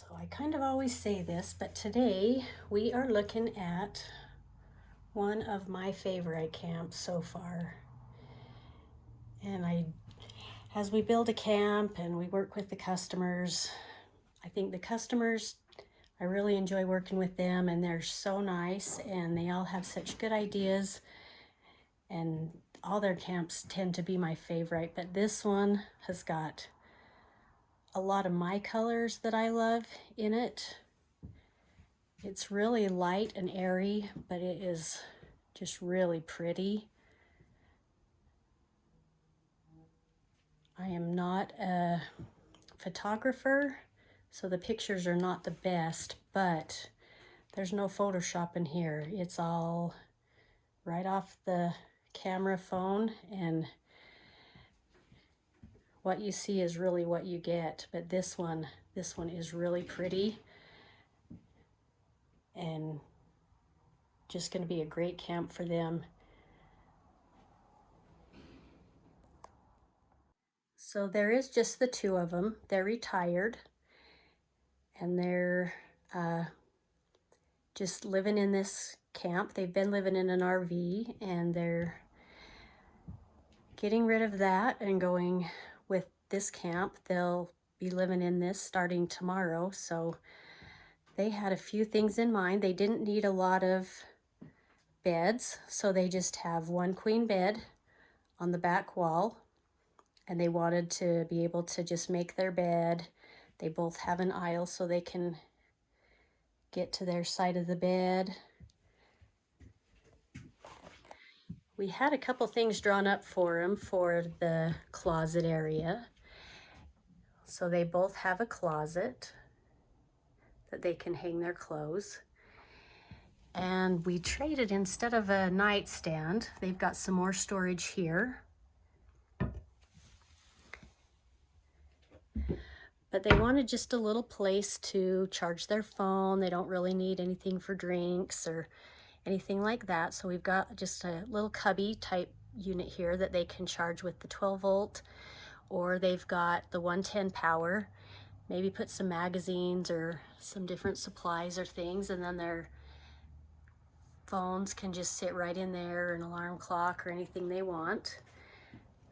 So I kind of always say this, but today we are looking at one of my favorite camps so far. And as we build a camp and we work with the customers, I think the customers, I really enjoy working with them, and they're so nice and they all have such good ideas, and all their camps tend to be my favorite, but this one has got a lot of my colors that I love in it. It's really light and airy, but it is just really pretty. I am not a photographer, so the pictures are not the best, but there's no Photoshop in here. It's all right off the camera phone, and what you see is really what you get. But this one is really pretty and just going to be a great camp for them. So there is just the two of them. They're retired, and they're just living in this camp. They've been living in an RV, and they're getting rid of that and going with this camp. They'll be living in this starting tomorrow. So they had a few things in mind. They didn't need a lot of beds, so they just have one queen bed on the back wall, and they wanted to be able to just make their bed. They both have an aisle so they can get to their side of the bed. We had a couple things drawn up for them for the closet area. So they both have a closet that they can hang their clothes. And we traded, instead of a nightstand, they've got some more storage here. But they wanted just a little place to charge their phone. They don't really need anything for drinks or anything like that. So we've got just a little cubby type unit here that they can charge with the 12 volt, or they've got the 110 power. Maybe put some magazines or some different supplies or things, and then their phones can just sit right in there, an alarm clock or anything they want.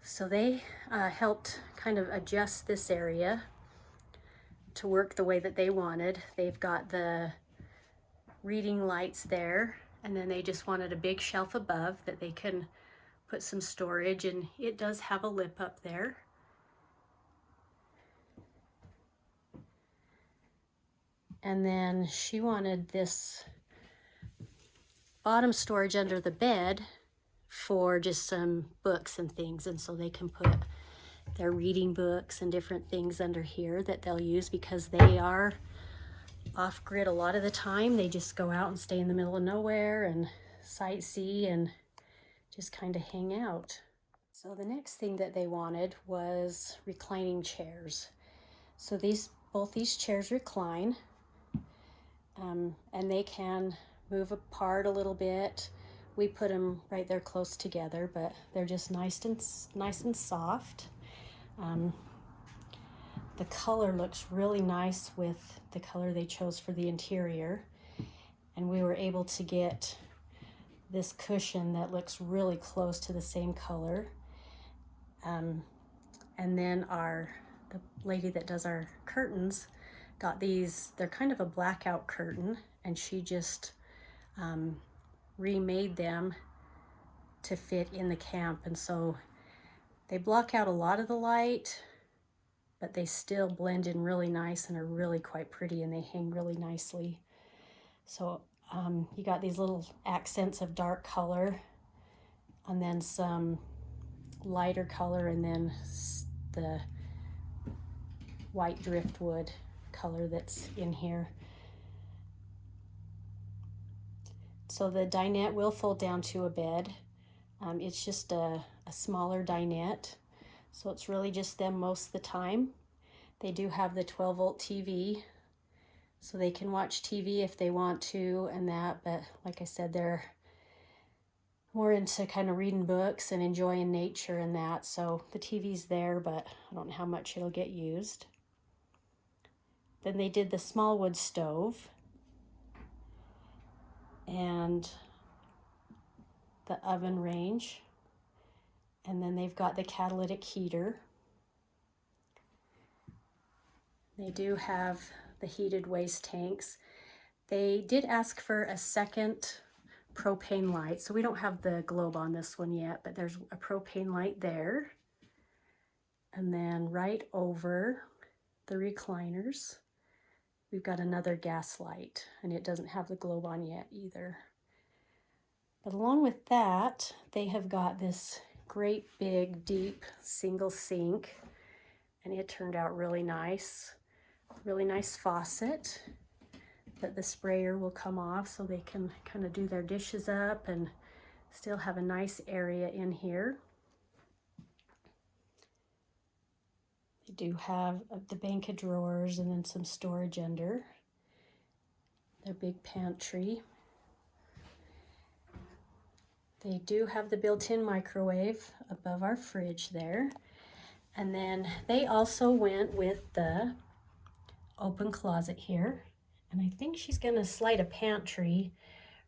So they helped kind of adjust this area to work the way that they wanted. They've got the reading lights there, and then they just wanted a big shelf above that they can put some storage, and it does have a lip up there. And then she wanted this bottom storage under the bed for just some books and things, and so they can put their reading books and different things under here that they'll use, because they are off-grid a lot of the time. They just go out and stay in the middle of nowhere and sightsee and just kind of hang out. So the next thing that they wanted was reclining chairs. So both these chairs recline, and they can move apart a little bit. We put them right there close together, but they're just nice and soft. The color looks really nice with the color they chose for the interior, and we were able to get this cushion that looks really close to the same color. And then the lady that does our curtains got these. They're kind of a blackout curtain, and she just remade them to fit in the camp, and so they block out a lot of the light, but they still blend in really nice and are really quite pretty, and they hang really nicely. So you got these little accents of dark color, and then some lighter color, and then the white driftwood color that's in here. So the dinette will fold down to a bed. It's just a smaller dinette, so it's really just them most of the time. They do have the 12 volt TV, so they can watch TV if they want to and that, but like I said, they're more into kind of reading books and enjoying nature and that, so the TV's there, but I don't know how much it'll get used. Then they did the small wood stove and the oven range. And then they've got the catalytic heater. They do have the heated waste tanks. They did ask for a second propane light. So we don't have the globe on this one yet, but there's a propane light there. And then right over the recliners, we've got another gas light, and it doesn't have the globe on yet either. But along with that, they have got this great big deep single sink, and it turned out really nice faucet that the sprayer will come off so they can kind of do their dishes up and still have a nice area in here. They do have the bank of drawers and then some storage under their big pantry. They do have the built-in microwave above our fridge there. And then they also went with the open closet here. And I think she's gonna slide a pantry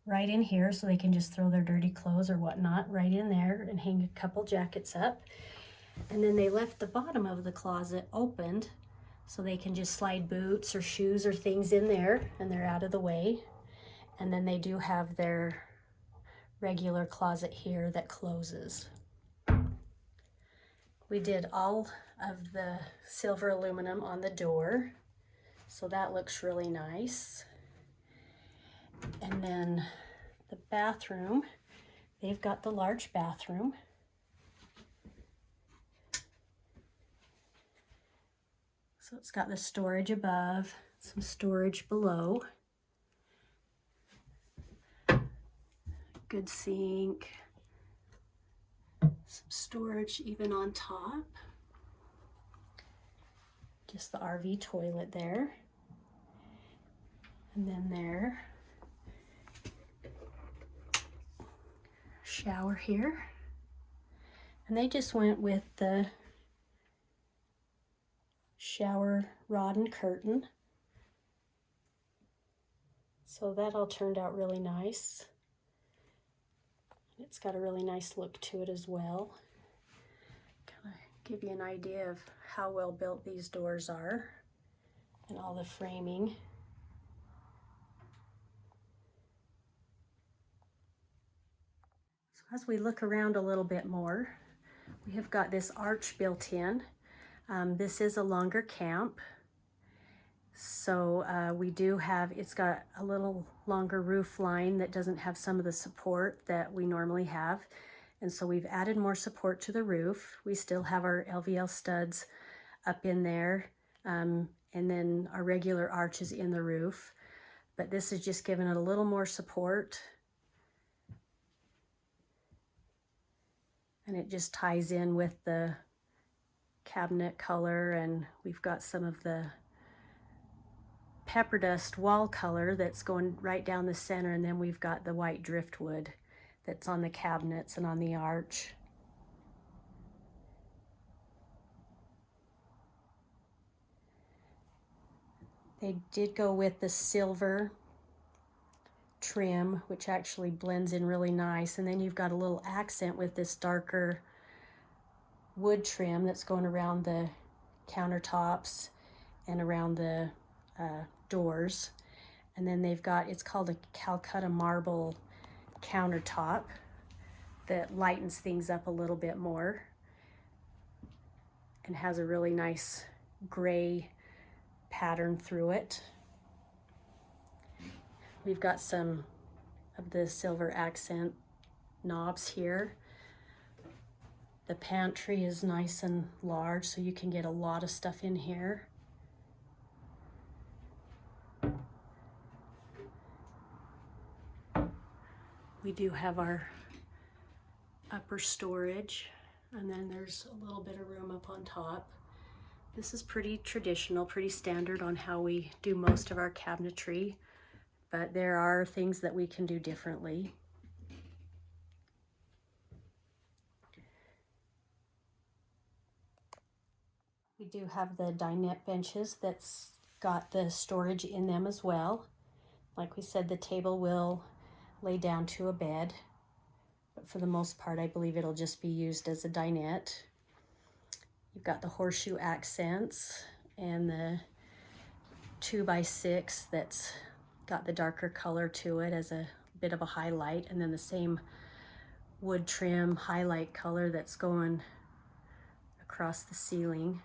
right in here so they can just throw their dirty clothes or whatnot right in there and hang a couple jackets up. And then they left the bottom of the closet opened so they can just slide boots or shoes or things in there and they're out of the way. And then they do have their regular closet here that closes. We did all of the silver aluminum on the door, so that looks really nice. And then the bathroom, they've got the large bathroom. So it's got the storage above, some storage below. Good sink, some storage even on top. Just the RV toilet there. And then their shower here. And they just went with the shower rod and curtain. So that all turned out really nice. It's got a really nice look to it as well. Kind of give you an idea of how well built these doors are and all the framing. So as we look around a little bit more, we have got this arch built in. This is a longer camp. So we do have, it's got a little longer roof line that doesn't have some of the support that we normally have. And so we've added more support to the roof. We still have our LVL studs up in there. And then our regular arch is in the roof. But this is just giving it a little more support. And it just ties in with the cabinet color, and we've got some of the pepper dust wall color that's going right down the center, and then we've got the white driftwood that's on the cabinets and on the arch. They did go with the silver trim, which actually blends in really nice, and then you've got a little accent with this darker wood trim that's going around the countertops and around the doors. And then they've got, it's called a Calcutta marble countertop that lightens things up a little bit more and has a really nice gray pattern through it. We've got some of the silver accent knobs here. The pantry is nice and large, so you can get a lot of stuff in here. We do have our upper storage, and then there's a little bit of room up on top. This is pretty traditional, pretty standard on how we do most of our cabinetry, but there are things that we can do differently. We do have the dinette benches that's got the storage in them as well. Like we said, the table will lay down to a bed, but for the most part, I believe it'll just be used as a dinette. You've got the horseshoe accents and the 2x6 that's got the darker color to it as a bit of a highlight, and then the same wood trim highlight color that's going across the ceiling.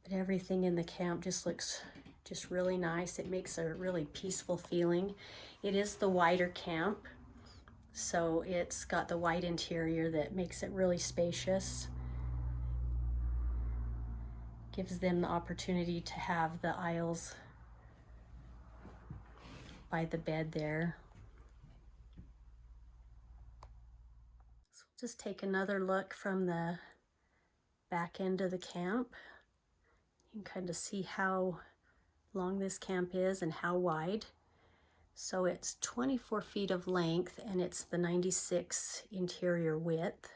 But everything in the camp just looks just really nice. It makes a really peaceful feeling. It is the wider camp, so it's got the white interior that makes it really spacious. Gives them the opportunity to have the aisles by the bed there. So we'll just take another look from the back end of the camp. You can kind of see how long this camp is and how wide. So it's 24 feet of length, and it's the 96 interior width.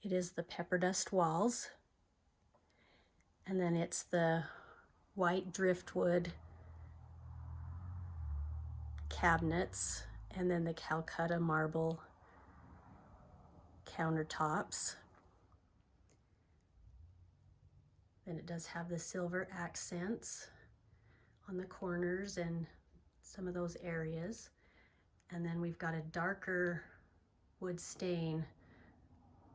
It is the pepper dust walls, and then it's the white driftwood cabinets, and then the Calcutta marble countertops. Then it does have the silver accents on the corners and some of those areas. And then we've got a darker wood stain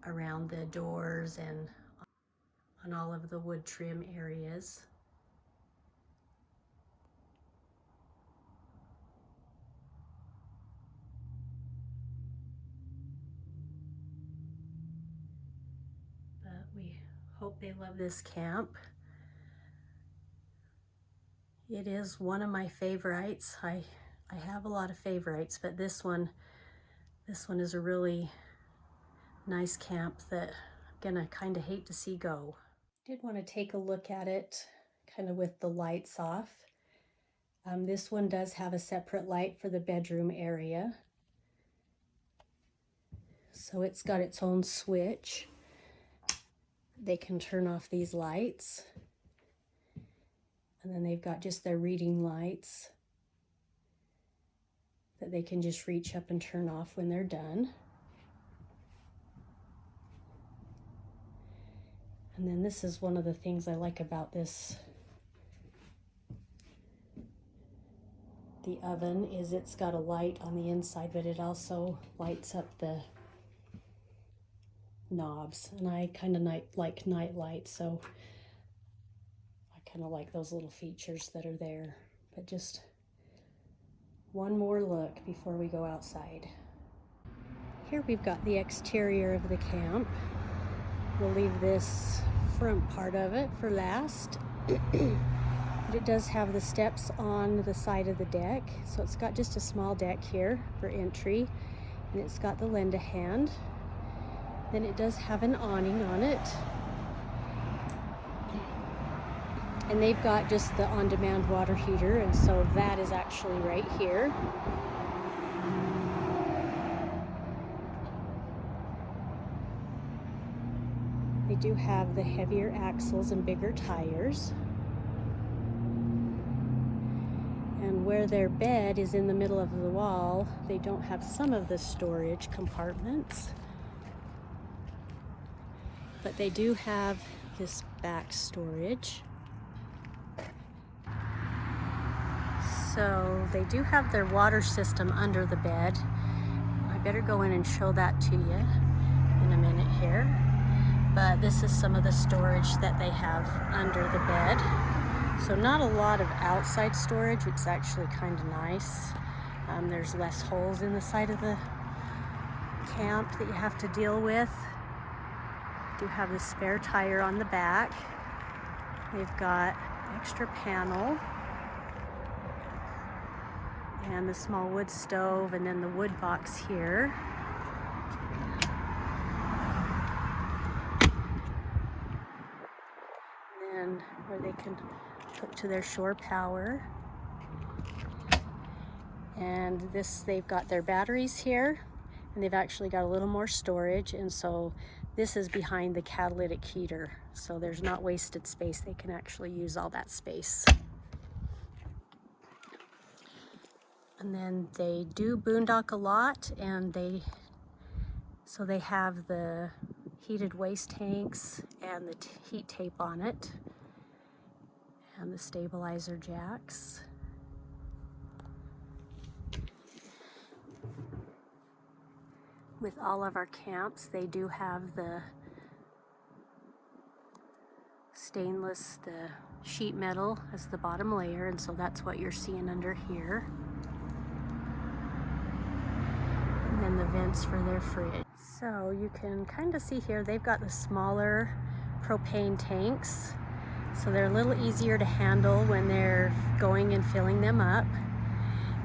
around the doors and on all of the wood trim areas. But we hope they love this camp. It is one of my favorites. I have a lot of favorites, but this one is a really nice camp that I'm gonna kind of hate to see go. Did want to take a look at it kind of with the lights off. This one does have a separate light for the bedroom area. So it's got its own switch. They can turn off these lights. And then they've got just their reading lights that they can just reach up and turn off when they're done. And then this is one of the things I like about this, the oven, is it's got a light on the inside, but it also lights up the knobs. And I kind of like night lights, so I kind of like those little features that are there. But just one more look before we go outside. Here we've got the exterior of the camp. We'll leave this front part of it for last. But it does have the steps on the side of the deck. So it's got just a small deck here for entry, and it's got the lend-a-hand. Then it does have an awning on it. And they've got just the on-demand water heater, and so that is actually right here. They do have the heavier axles and bigger tires. And where their bed is in the middle of the wall, they don't have some of the storage compartments. But they do have this back storage. So they do have their water system under the bed. I better go in and show that to you in a minute here. But this is some of the storage that they have under the bed. So not a lot of outside storage, which is actually kind of nice. There's less holes in the side of the camp that you have to deal with. Do have the spare tire on the back. They've got extra panel and the small wood stove, and then the wood box here. And where they can hook to their shore power. And this, they've got their batteries here, and they've actually got a little more storage, and so this is behind the catalytic heater, so there's not wasted space. They can actually use all that space. And then they do boondock a lot, and they have the heated waste tanks and the heat tape on it, and the stabilizer jacks. With all of our camps, they do have the stainless, the sheet metal as the bottom layer, and so that's what you're seeing under here. And then the vents for their fridge. So you can kind of see here, they've got the smaller propane tanks, so they're a little easier to handle when they're going and filling them up.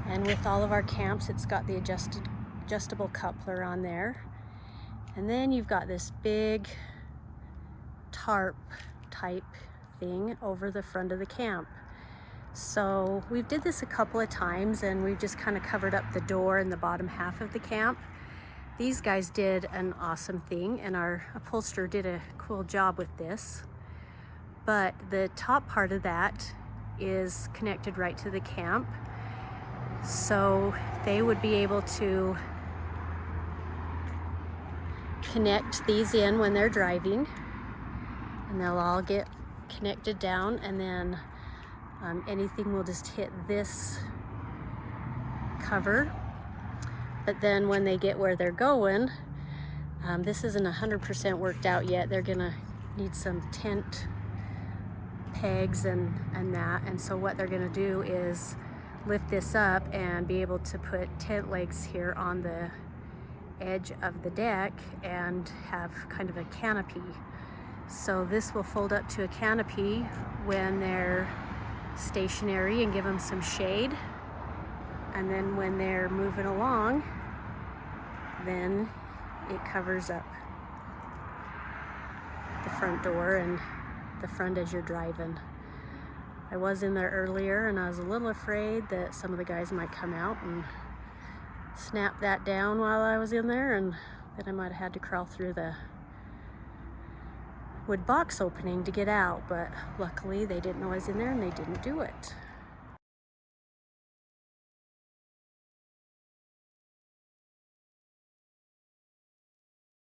And with all of our camps, it's got the adjustable coupler on there. And then you've got this big tarp type thing over the front of the camp. So we've did this a couple of times, and we've just kind of covered up the door and the bottom half of the camp. These guys did an awesome thing, and our upholsterer did a cool job with this. But the top part of that is connected right to the camp. So they would be able to connect these in when they're driving, and they'll all get connected down, and then anything will just hit this cover. But then when they get where they're going, this isn't 100% worked out yet. They're gonna need some tent pegs and that, and so what they're gonna do is lift this up and be able to put tent legs here on the edge of the deck and have kind of a canopy. So this will fold up to a canopy when they're stationary and give them some shade, and then when they're moving along, then it covers up the front door and the front as you're driving. I was in there earlier, and I was a little afraid that some of the guys might come out and snap that down while I was in there, and that I might have had to crawl through the wood box opening to get out, but luckily they didn't know I was in there and they didn't do it.